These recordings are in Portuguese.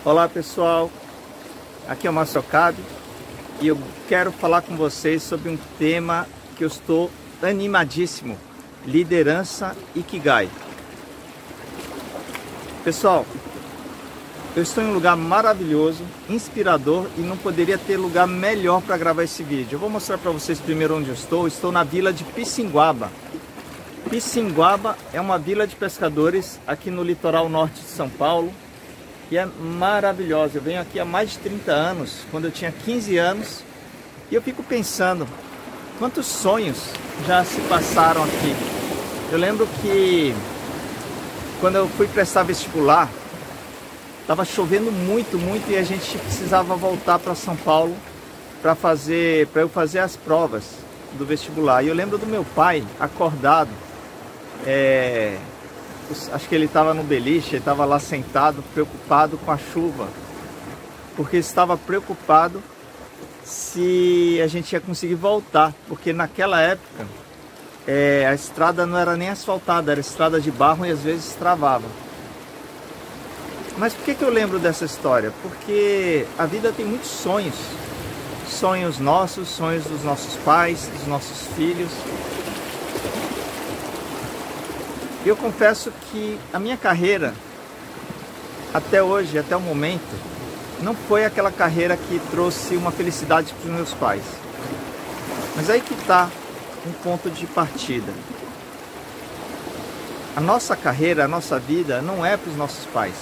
Olá pessoal, aqui é o Márcio Okabe e eu quero falar com vocês sobre um tema que eu estou animadíssimo: liderança Ikigai. Pessoal, eu estou em um lugar maravilhoso, inspirador, e não poderia ter lugar melhor para gravar esse vídeo. Eu vou mostrar para vocês primeiro onde eu estou. Estou na vila de Pissinguaba. Pissinguaba é uma vila de pescadores aqui no litoral norte de São Paulo, e é maravilhosa. Eu venho aqui há mais de 30 anos, quando eu tinha 15 anos, e eu fico pensando quantos sonhos já se passaram aqui. Eu lembro que quando eu fui prestar vestibular, estava chovendo muito e a gente precisava voltar para São Paulo para eu fazer as provas do vestibular. E eu lembro do meu pai acordado, acho que ele estava no beliche, ele estava lá sentado, preocupado com a chuva, porque estava preocupado se a gente ia conseguir voltar, porque naquela época a estrada não era nem asfaltada, era estrada de barro e às vezes travava. Mas por que eu lembro dessa história? Porque a vida tem muitos sonhos, sonhos nossos, sonhos dos nossos pais, dos nossos filhos. E eu confesso que a minha carreira, até hoje, até o momento, não foi aquela carreira que trouxe uma felicidade para os meus pais. Mas aí que está um ponto de partida. A nossa carreira, a nossa vida não é para os nossos pais.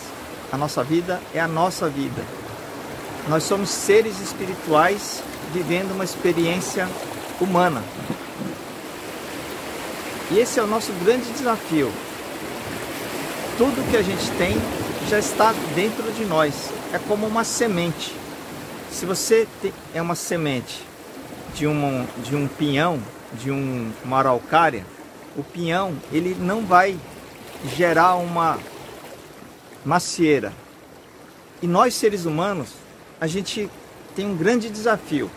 A nossa vida é a nossa vida. Nós somos seres espirituais vivendo uma experiência humana. E esse é o nosso grande desafio. Tudo que a gente tem já está dentro de nós. É como uma semente. Se você é uma semente de um pinhão, de uma araucária, o pinhão ele não vai gerar uma macieira. E nós, seres humanos, a gente tem um grande desafio,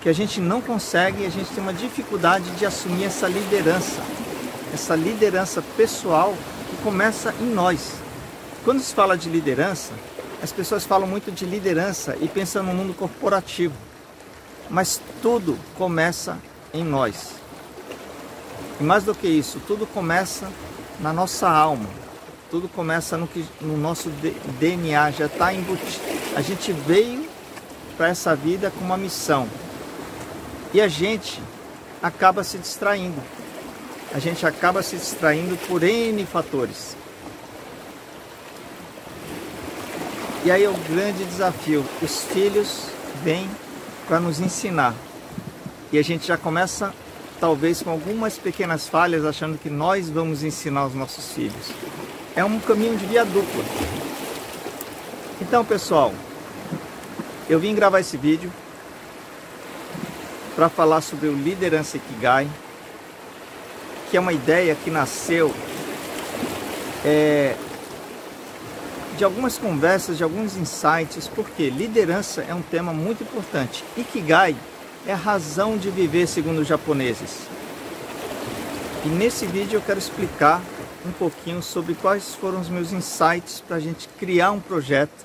que a gente não consegue, a gente tem uma dificuldade de assumir essa liderança pessoal que começa em nós. Quando se fala de liderança, as pessoas falam muito de liderança e pensam no mundo corporativo, mas tudo começa em nós. E mais do que isso, tudo começa na nossa alma. Tudo começa no nosso DNA, já está embutido. A gente veio para essa vida com uma missão. E a gente acaba se distraindo. A gente acaba se distraindo por N fatores. E aí é o grande desafio. Os filhos vêm para nos ensinar. E a gente já começa, talvez com algumas pequenas falhas, achando que nós vamos ensinar os nossos filhos. É um caminho de via dupla. Então, pessoal, eu vim gravar esse vídeo para falar sobre o liderança Ikigai, que é uma ideia que nasceu de algumas conversas, de alguns insights, porque liderança é um tema muito importante. Ikigai é a razão de viver, segundo os japoneses. E nesse vídeo eu quero explicar um pouquinho sobre quais foram os meus insights para a gente criar um projeto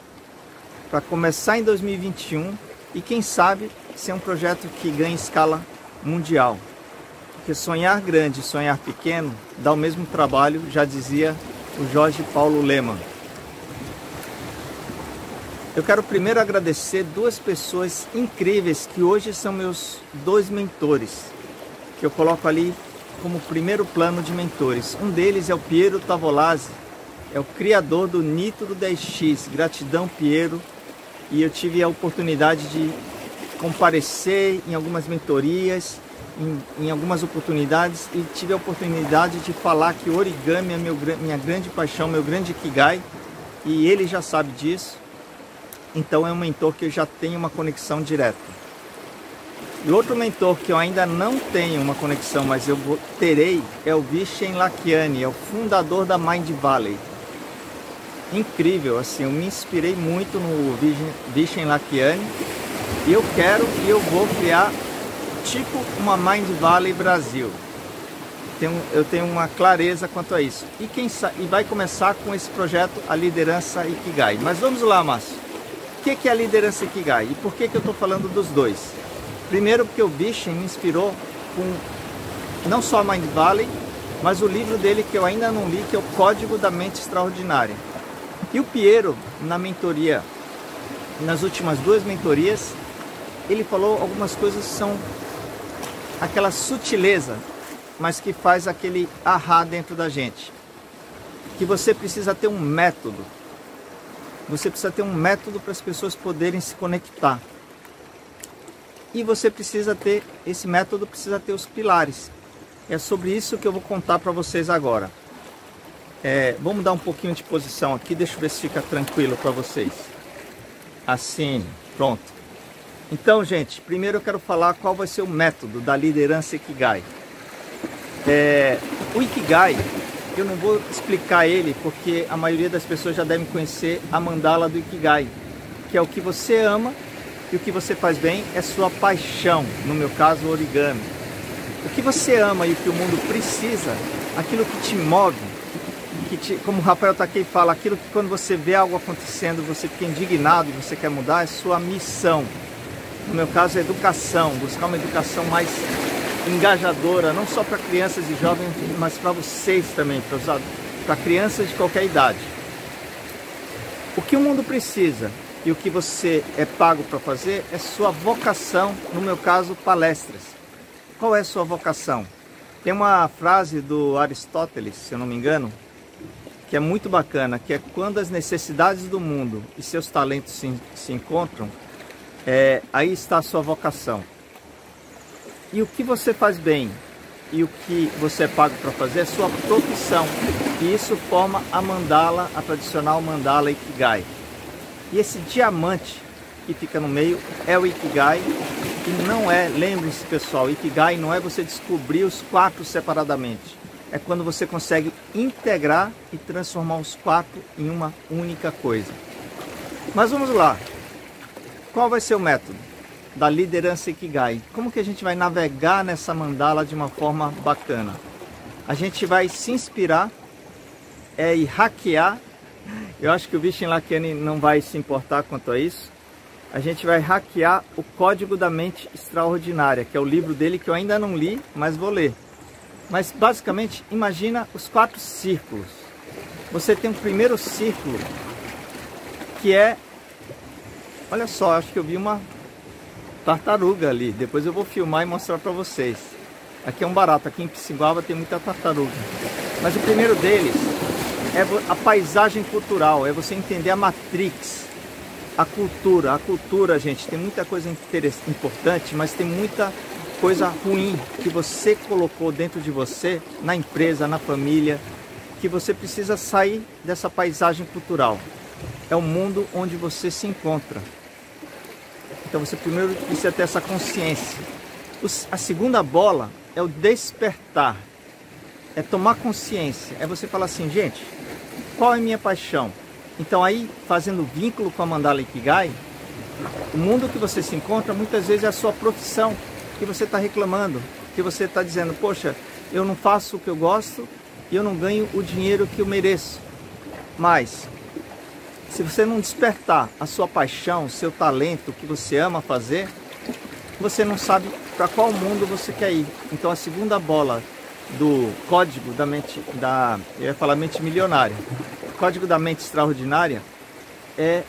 para começar em 2021 e quem sabe ser um projeto que ganhe escala mundial. Porque sonhar grande e sonhar pequeno dá o mesmo trabalho, já dizia o Jorge Paulo Lemann. Eu quero primeiro agradecer duas pessoas incríveis que hoje são meus dois mentores, que eu coloco ali como primeiro plano de mentores. Um deles é o Piero Tavolazzi, é o criador do Nitro 10X. Gratidão, Piero. E eu tive a oportunidade de comparecer em algumas mentorias, em algumas oportunidades, e tive a oportunidade de falar que o origami é minha grande paixão, meu grande Ikigai, e ele já sabe disso. Então é um mentor que eu já tenho uma conexão direta. E outro mentor que eu ainda não tenho uma conexão, mas eu terei, é o Vishen Lakhiani, é o fundador da Mind Valley. Incrível, assim, eu me inspirei muito no Vishen Lakhiani e eu quero e eu vou criar tipo uma Mind Valley Brasil. Eu tenho uma clareza quanto a isso. E vai começar com esse projeto, a liderança Ikigai. Mas vamos lá, Márcio. O que é a liderança Ikigai? E por que eu estou falando dos dois? Primeiro, porque o Vishen me inspirou com não só Mind Valley, mas o livro dele que eu ainda não li, que é o Código da Mente Extraordinária. E o Piero, na mentoria, nas últimas 2 mentorias, ele falou algumas coisas que são aquela sutileza, mas que faz aquele ahá dentro da gente. Que você precisa ter um método. Você precisa ter um método para as pessoas poderem se conectar. E você precisa ter, esse método precisa ter os pilares. É sobre isso que eu vou contar para vocês agora. Vamos dar um pouquinho de posição aqui, deixa eu ver se fica tranquilo para vocês. Assim, pronto. Então, gente, primeiro eu quero falar qual vai ser o método da liderança Ikigai. O Ikigai, eu não vou explicar ele, porque a maioria das pessoas já devem conhecer a mandala do Ikigai, que é o que você ama e o que você faz bem é sua paixão, no meu caso, o origami. O que você ama e o que o mundo precisa, aquilo que te move, como o Rafael Takei fala, aquilo que quando você vê algo acontecendo, você fica indignado e você quer mudar, é sua missão. No meu caso, é educação, buscar uma educação mais engajadora, não só para crianças e jovens, mas para vocês também, para crianças de qualquer idade. O que o mundo precisa e o que você é pago para fazer é sua vocação, no meu caso, palestras. Qual é a sua vocação? Tem uma frase do Aristóteles, se eu não me engano, que é muito bacana, que é quando as necessidades do mundo e seus talentos se encontram, aí está a sua vocação. E o que você faz bem e o que você é pago para fazer é sua profissão. E isso forma a mandala, a tradicional mandala Ikigai. E esse diamante que fica no meio é o Ikigai. E não é, lembrem-se pessoal, Ikigai não é você descobrir os 4 separadamente. É quando você consegue integrar e transformar os 4 em uma única coisa. Mas vamos lá. Qual vai ser o método da liderança Ikigai? Como que a gente vai navegar nessa mandala de uma forma bacana? A gente vai se inspirar e hackear. Eu acho que o Vishen Lakhiani não vai se importar quanto a isso. A gente vai hackear o Código da Mente Extraordinária, que é o livro dele que eu ainda não li, mas vou ler. Mas basicamente, imagina os 4 círculos. Você tem um primeiro círculo que é... Olha só, acho que eu vi uma tartaruga ali. Depois eu vou filmar e mostrar para vocês. Aqui é um barato, aqui em Pisciguaba tem muita tartaruga. Mas o primeiro deles é a paisagem cultural, é você entender a Matrix. A cultura, gente, tem muita coisa importante, mas tem muita coisa ruim que você colocou dentro de você, na empresa, na família, que você precisa sair dessa paisagem cultural. É o mundo onde você se encontra. Então você primeiro precisa ter essa consciência. A segunda bola é o despertar, é tomar consciência, é você falar assim, gente, qual é a minha paixão? Então aí, fazendo vínculo com a mandala Ikigai, o mundo que você se encontra, muitas vezes é a sua profissão, que você está reclamando, que você está dizendo, poxa, eu não faço o que eu gosto e eu não ganho o dinheiro que eu mereço. Mas, se você não despertar a sua paixão, o seu talento, o que você ama fazer, você não sabe para qual mundo você quer ir. Então a segunda bola do código da mente, eu ia falar mente milionária, o código da mente extraordinária é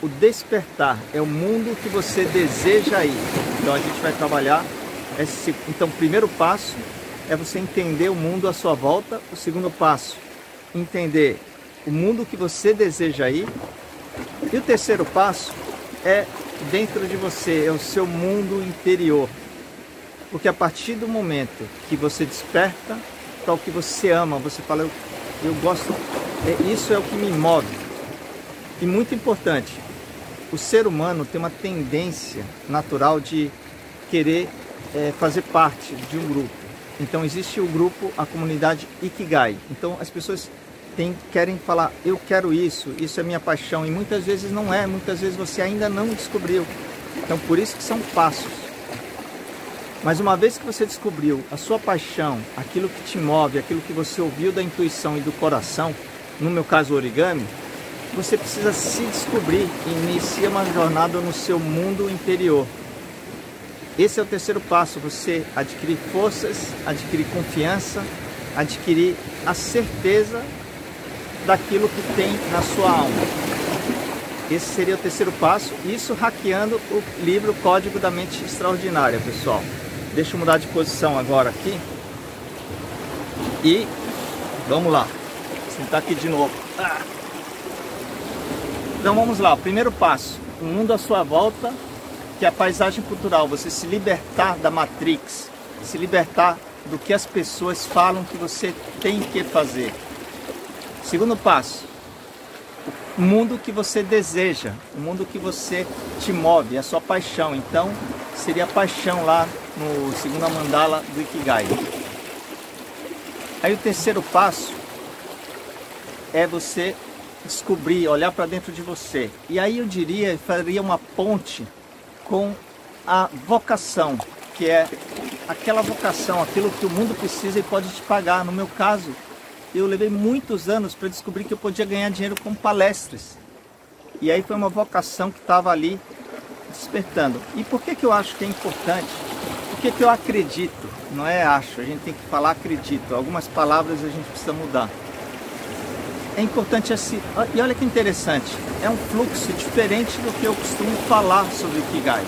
o despertar, é o mundo que você deseja ir. Então a gente vai trabalhar então o primeiro passo é você entender o mundo à sua volta. O segundo passo, entender o mundo que você deseja ir. E o terceiro passo é dentro de você, é o seu mundo interior. Porque a partir do momento que você desperta para o que você ama, você fala, eu gosto, isso é o que me move. E muito importante, o ser humano tem uma tendência natural de querer fazer parte de um grupo. Então existe o grupo, a comunidade Ikigai. Então as pessoas querem falar, eu quero isso é minha paixão. E muitas vezes não é, muitas vezes você ainda não descobriu. Então por isso que são passos. Mas uma vez que você descobriu a sua paixão, aquilo que te move, aquilo que você ouviu da intuição e do coração, no meu caso o origami, você precisa se descobrir e inicia uma jornada no seu mundo interior. Esse é o terceiro passo, você adquirir forças, adquirir confiança, adquirir a certeza daquilo que tem na sua alma. Esse seria o terceiro passo, isso hackeando o livro Código da Mente Extraordinária, pessoal. Deixa eu mudar de posição agora aqui. E vamos lá. Vou sentar aqui de novo. Então vamos lá, o primeiro passo, o mundo à sua volta, que é a paisagem cultural, você se libertar da Matrix, se libertar do que as pessoas falam que você tem que fazer. Segundo passo, o mundo que você deseja, o mundo que você te move, a sua paixão. Então, seria a paixão lá no segundo mandala do Ikigai. Aí o terceiro passo é você descobrir, olhar para dentro de você. E aí eu diria, faria uma ponte com a vocação, que é aquela vocação, aquilo que o mundo precisa e pode te pagar. No meu caso, eu levei muitos anos para descobrir que eu podia ganhar dinheiro com palestras. E aí foi uma vocação que estava ali despertando. E por que eu acho que é importante? Porque eu acredito, não é acho, a gente tem que falar acredito. Algumas palavras a gente precisa mudar. É importante assim, e olha que interessante, é um fluxo diferente do que eu costumo falar sobre o Ikigai.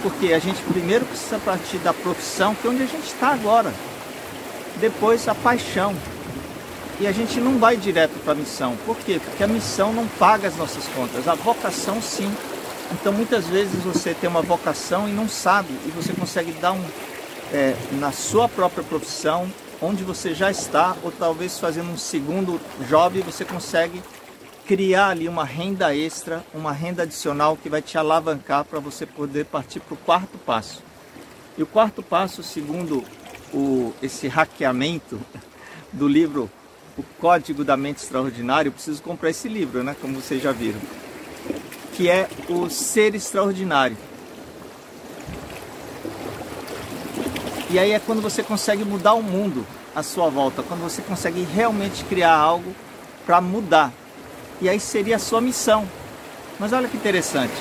Porque a gente primeiro precisa partir da profissão, que é onde a gente está agora. Depois a paixão. E a gente não vai direto para a missão. Por quê? Porque a missão não paga as nossas contas, a vocação sim. Então muitas vezes você tem uma vocação e não sabe, e você consegue dar na sua própria profissão, onde você já está, ou talvez fazendo um segundo job, você consegue criar ali uma renda extra, uma renda adicional que vai te alavancar para você poder partir para o quarto passo. E o quarto passo, segundo esse hackeamento do livro O Código da Mente Extraordinária, eu preciso comprar esse livro, né? Como vocês já viram, que é o ser extraordinário. E aí é quando você consegue mudar o mundo à sua volta, quando você consegue realmente criar algo para mudar. E aí seria a sua missão. Mas olha que interessante,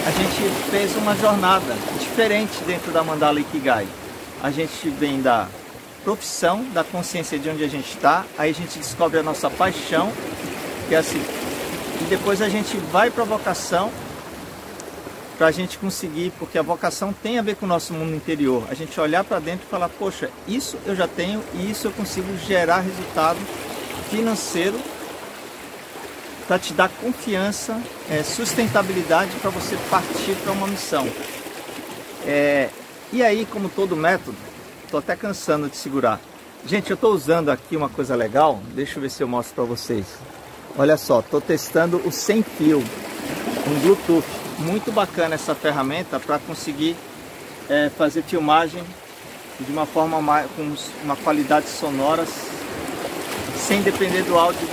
a gente fez uma jornada diferente dentro da Mandala Ikigai. A gente vem da profissão, da consciência de onde a gente está, aí a gente descobre a nossa paixão, que é assim, e depois a gente vai para a vocação, para a gente conseguir, porque a vocação tem a ver com o nosso mundo interior, a gente olhar para dentro e falar, poxa, isso eu já tenho e isso eu consigo gerar resultado financeiro para te dar confiança, sustentabilidade para você partir para uma missão. E aí, como todo método, estou até cansando de segurar. Gente, eu estou usando aqui uma coisa legal, deixa eu ver se eu mostro para vocês. Olha só, estou testando o sem fio, um Bluetooth. Muito bacana essa ferramenta para conseguir fazer filmagem de uma forma com uma qualidade sonora sem depender do áudio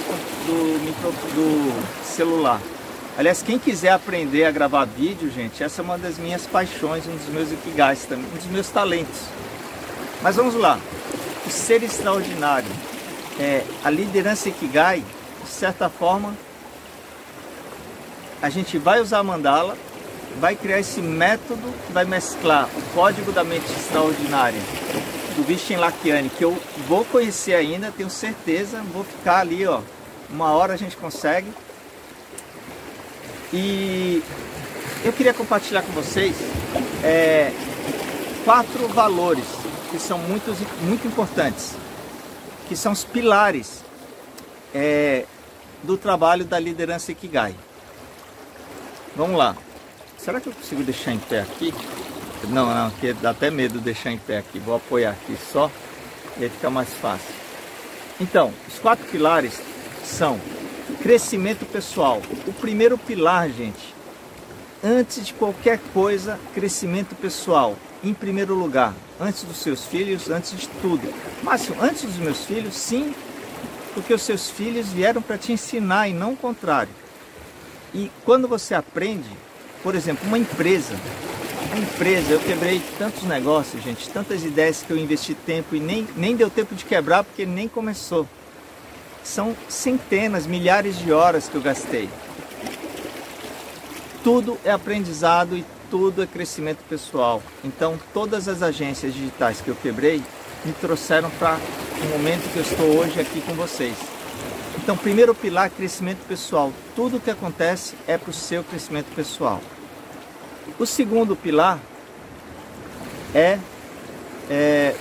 do celular. Aliás, quem quiser aprender a gravar vídeo, gente, essa é uma das minhas paixões, um dos meus ikigais também, um dos meus talentos. Mas vamos lá, o ser extraordinário, a liderança Ikigai, de certa forma, a gente vai usar a mandala, vai criar esse método que vai mesclar o código da mente extraordinária do Vishen Lakhiani, que eu vou conhecer ainda, tenho certeza, vou ficar ali, ó, uma hora a gente consegue. E eu queria compartilhar com vocês 4 valores que são muito importantes, que são os pilares do trabalho da liderança Ikigai. Vamos lá. Será que eu consigo deixar em pé aqui? Não, porque dá até medo de deixar em pé aqui. Vou apoiar aqui só, e aí fica mais fácil. Então, os 4 pilares são crescimento pessoal. O primeiro pilar, gente, antes de qualquer coisa, crescimento pessoal. Em primeiro lugar, antes dos seus filhos, antes de tudo. Márcio, antes dos meus filhos, sim, porque os seus filhos vieram para te ensinar e não o contrário. E quando você aprende, por exemplo, uma empresa, empresa, eu quebrei tantos negócios, gente, tantas ideias que eu investi tempo e nem deu tempo de quebrar porque nem começou. São centenas, milhares de horas que eu gastei. Tudo é aprendizado e tudo é crescimento pessoal. Então, todas as agências digitais que eu quebrei me trouxeram para o momento que eu estou hoje aqui com vocês. Então, primeiro pilar, crescimento pessoal. Tudo que acontece é para o seu crescimento pessoal. O segundo pilar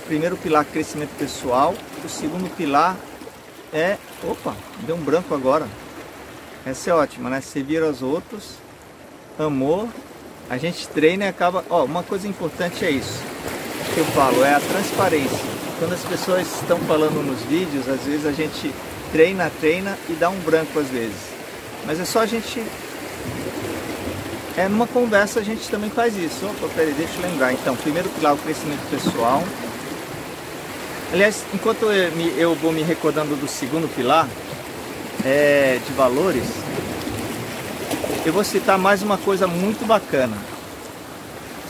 primeiro pilar, crescimento pessoal. O segundo pilar é... Opa, deu um branco agora. Essa é ótima, né? Servir aos outros, amor. A gente treina e acaba... uma coisa importante é isso que eu falo, é a transparência. Quando as pessoas estão falando nos vídeos, às vezes a gente treina e dá um branco às vezes. Mas é só a gente... numa conversa a gente também faz isso. Opa, peraí, deixa eu lembrar. Então, primeiro pilar, o crescimento pessoal. Aliás, enquanto eu vou me recordando do segundo pilar, de valores, eu vou citar mais uma coisa muito bacana,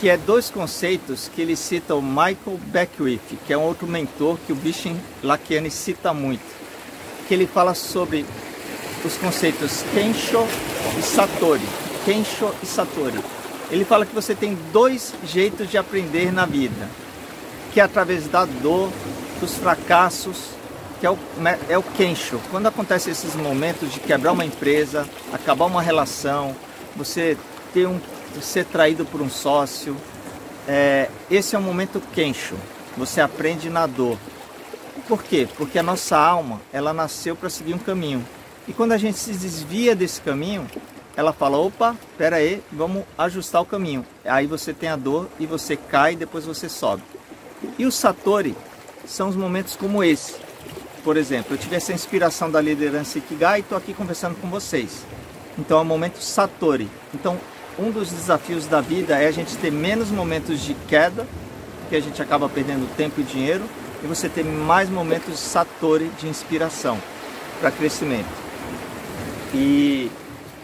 que é 2 conceitos que ele cita o Michael Beckwith, que é um outro mentor que o Vishen Lakhiani cita muito, que ele fala sobre os conceitos Kensho e Satori. Kensho e Satori. Ele fala que você tem 2 jeitos de aprender na vida, que é através da dor, dos fracassos, que é o Kensho. Quando acontecem esses momentos de quebrar uma empresa, acabar uma relação, você ser traído por um sócio, esse é o momento Kensho. Você aprende na dor. Por quê? Porque a nossa alma, ela nasceu para seguir um caminho. E quando a gente se desvia desse caminho, ela fala, opa, pera aí, vamos ajustar o caminho. Aí você tem a dor e você cai e depois você sobe. E o Satori são os momentos como esse. Por exemplo, eu tive essa inspiração da liderança Ikigai e estou aqui conversando com vocês. Então é o momento Satori. Então, um dos desafios da vida é a gente ter menos momentos de queda, que a gente acaba perdendo tempo e dinheiro, e você ter mais momentos Satori de inspiração para crescimento.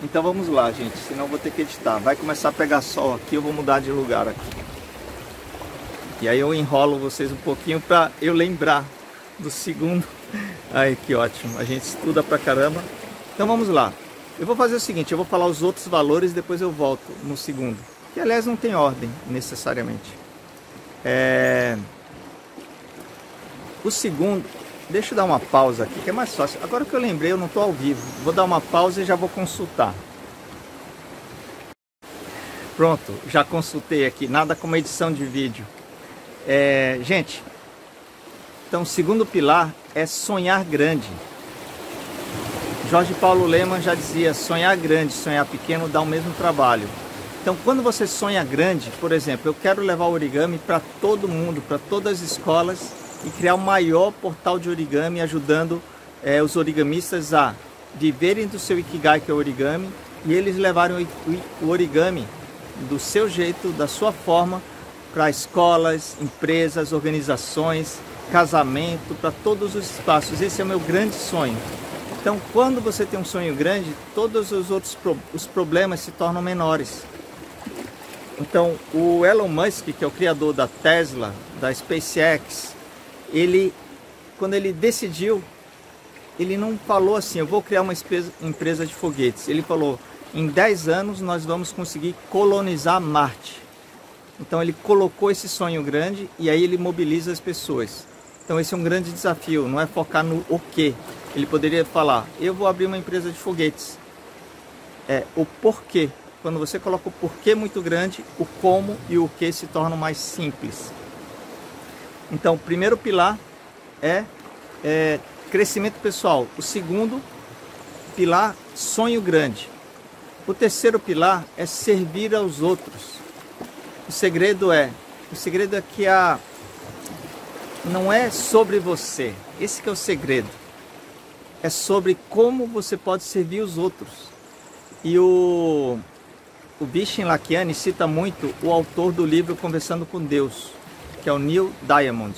Então vamos lá, gente, senão eu vou ter que editar. Vai começar a pegar sol aqui, eu vou mudar de lugar aqui. E aí eu enrolo vocês um pouquinho para eu lembrar do segundo. Ai, que ótimo, a gente estuda pra caramba. Então vamos lá. Eu vou fazer o seguinte, eu vou falar os outros valores, depois eu volto no segundo. Que aliás não tem ordem, necessariamente. O segundo... Deixa eu dar uma pausa aqui, que é mais fácil. Agora que eu lembrei, eu não estou ao vivo. Vou dar uma pausa e já vou consultar. Pronto, já consultei aqui. Nada como edição de vídeo. Gente, então o segundo pilar é sonhar grande. Jorge Paulo Lemann já dizia, sonhar grande, sonhar pequeno dá o mesmo trabalho. Então quando você sonha grande, por exemplo, eu quero levar o origami para todo mundo, para todas as escolas, e criar o maior portal de origami, ajudando os origamistas a viverem do seu Ikigai, que é o origami, e eles levarem o origami do seu jeito, da sua forma, para escolas, empresas, organizações, casamento, para todos os espaços. Esse é o meu grande sonho. Então, quando você tem um sonho grande, todos os outros problemas se tornam menores. Então, o Elon Musk, que é o criador da Tesla, da SpaceX, quando ele decidiu, ele não falou assim, eu vou criar uma empresa de foguetes. Ele falou, em 10 anos nós vamos conseguir colonizar Marte. Então ele colocou esse sonho grande e aí ele mobiliza as pessoas. Então esse é um grande desafio, não é focar no o quê. Ele poderia falar, eu vou abrir uma empresa de foguetes. O porquê. Quando você coloca o porquê muito grande, o como e o que se tornam mais simples. Então, o primeiro pilar é crescimento pessoal. O segundo pilar, sonho grande. O terceiro pilar é servir aos outros. O segredo é que não é sobre você. Esse que é o segredo. É sobre como você pode servir os outros. E o Vishen Lakhiani cita muito o autor do livro Conversando com Deus, que é o Neil Diamond.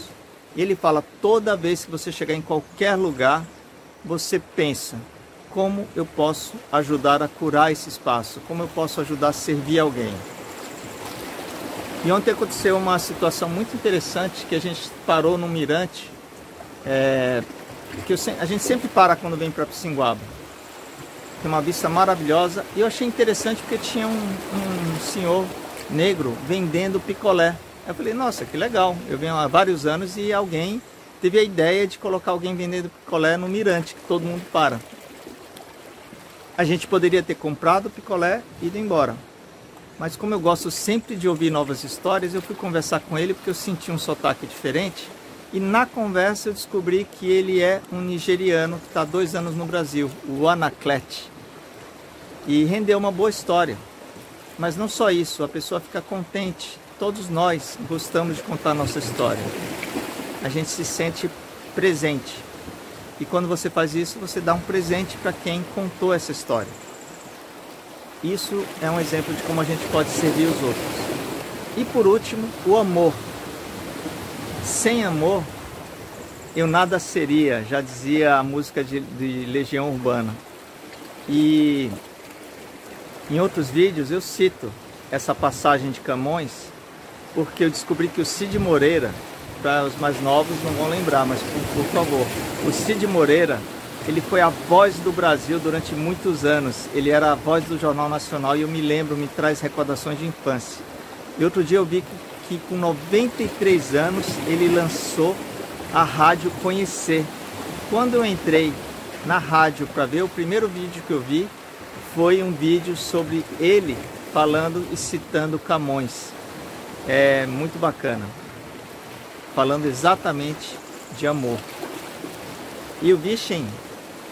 E ele fala, toda vez que você chegar em qualquer lugar, você pensa, como eu posso ajudar a curar esse espaço? Como eu posso ajudar a servir alguém? E ontem aconteceu uma situação muito interessante, que a gente parou no mirante, a gente sempre para quando vem para Pissinguaba. Tem uma vista maravilhosa, e eu achei interessante porque tinha um senhor negro vendendo picolé. Eu falei, nossa, que legal, eu venho há vários anos e alguém teve a ideia de colocar alguém vendendo picolé no mirante, que todo mundo para. A gente poderia ter comprado o picolé e ido embora. Mas como eu gosto sempre de ouvir novas histórias, eu fui conversar com ele porque eu senti um sotaque diferente. E na conversa eu descobri que ele é um nigeriano que está há 2 anos no Brasil, o Anaclet. E rendeu uma boa história. Mas não só isso, a pessoa fica contente. Todos nós gostamos de contar a nossa história. A gente se sente presente. E quando você faz isso, você dá um presente para quem contou essa história. Isso é um exemplo de como a gente pode servir os outros. E por último, o amor. Sem amor, eu nada seria, já dizia a música de Legião Urbana. E em outros vídeos eu cito essa passagem de Camões, porque eu descobri que o Cid Moreira, para os mais novos não vão lembrar, mas por favor, o Cid Moreira, ele foi a voz do Brasil durante muitos anos. Ele era a voz do Jornal Nacional e eu me lembro, me traz recordações de infância. E outro dia eu vi que com 93 anos ele lançou a rádio Conhecer. Quando eu entrei na rádio para ver, o primeiro vídeo que eu vi foi um vídeo sobre ele falando e citando Camões. É muito bacana. Falando exatamente de amor. E o Vishen,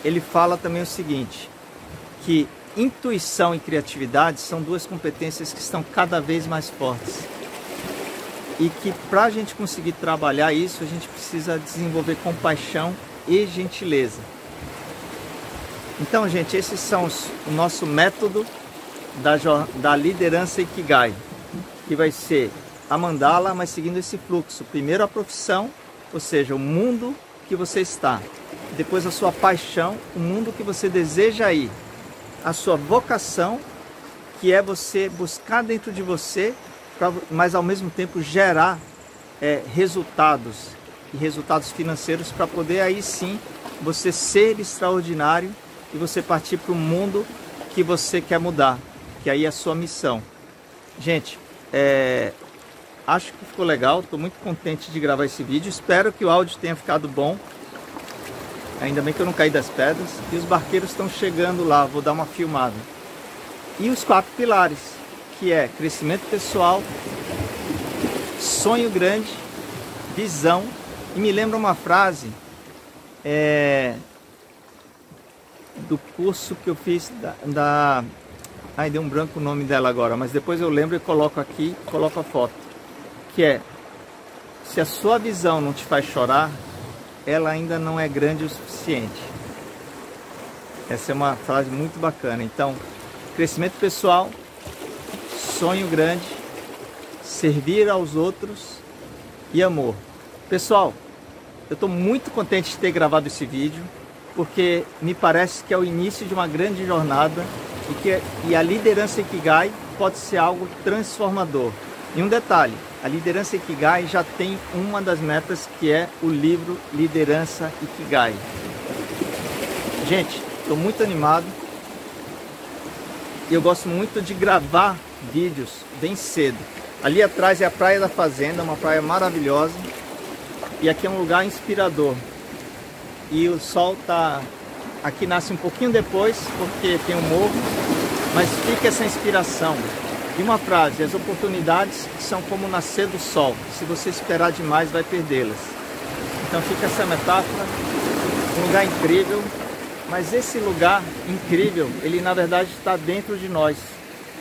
ele fala também o seguinte, que intuição e criatividade são 2 competências que estão cada vez mais fortes. E que para a gente conseguir trabalhar isso, a gente precisa desenvolver compaixão e gentileza. Então, gente, esses são o nosso método da liderança Ikigai, que vai ser a mandala, mas seguindo esse fluxo. Primeiro a profissão, ou seja, o mundo que você está. Depois a sua paixão, o mundo que você deseja ir. A sua vocação, que é você buscar dentro de você, mas ao mesmo tempo gerar resultados, e resultados financeiros, para poder aí sim você ser extraordinário e você partir para o mundo que você quer mudar, que aí é a sua missão. Gente, acho que ficou legal, estou muito contente de gravar esse vídeo, espero que o áudio tenha ficado bom. Ainda bem que eu não caí das pedras. E os barqueiros estão chegando lá, vou dar uma filmada. E os 4 pilares, que é crescimento pessoal, sonho grande, visão. E me lembra uma frase do curso que eu fiz ai, deu um branco o nome dela agora, mas depois eu lembro e coloco aqui, coloco a foto. Que é, se a sua visão não te faz chorar, ela ainda não é grande o suficiente. Essa é uma frase muito bacana. Então, crescimento pessoal, sonho grande, servir aos outros e amor. Pessoal, eu estou muito contente de ter gravado esse vídeo, porque me parece que é o início de uma grande jornada e a liderança Ikigai pode ser algo transformador. E um detalhe, a liderança Ikigai já tem uma das metas, que é o livro Liderança Ikigai. Gente, estou muito animado. E eu gosto muito de gravar vídeos bem cedo. Ali atrás é a Praia da Fazenda, uma praia maravilhosa. E aqui é um lugar inspirador. E o sol tá... Aqui nasce um pouquinho depois, porque tem um morro. Mas fica essa inspiração. E uma frase, as oportunidades são como o nascer do sol. Se você esperar demais, vai perdê-las. Então fica essa metáfora, um lugar incrível. Mas esse lugar incrível, ele na verdade está dentro de nós.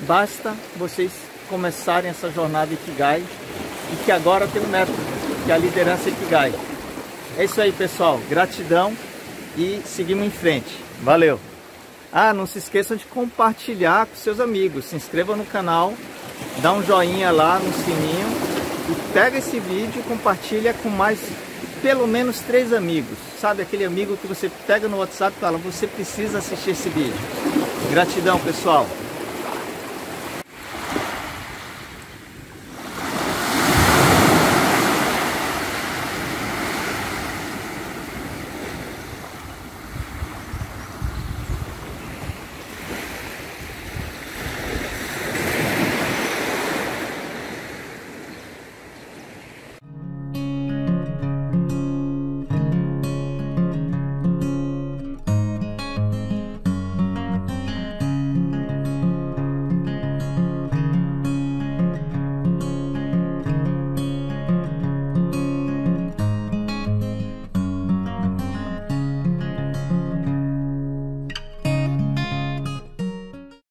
Basta vocês começarem essa jornada Ikigai, e que agora tem um método, que é a liderança Ikigai. É isso aí, pessoal. Gratidão e seguimos em frente. Valeu! Ah, não se esqueçam de compartilhar com seus amigos. Se inscreva no canal, dá um joinha lá no sininho e pega esse vídeo e compartilha com mais pelo menos 3 amigos. Sabe, aquele amigo que você pega no WhatsApp e fala, você precisa assistir esse vídeo. Gratidão, pessoal.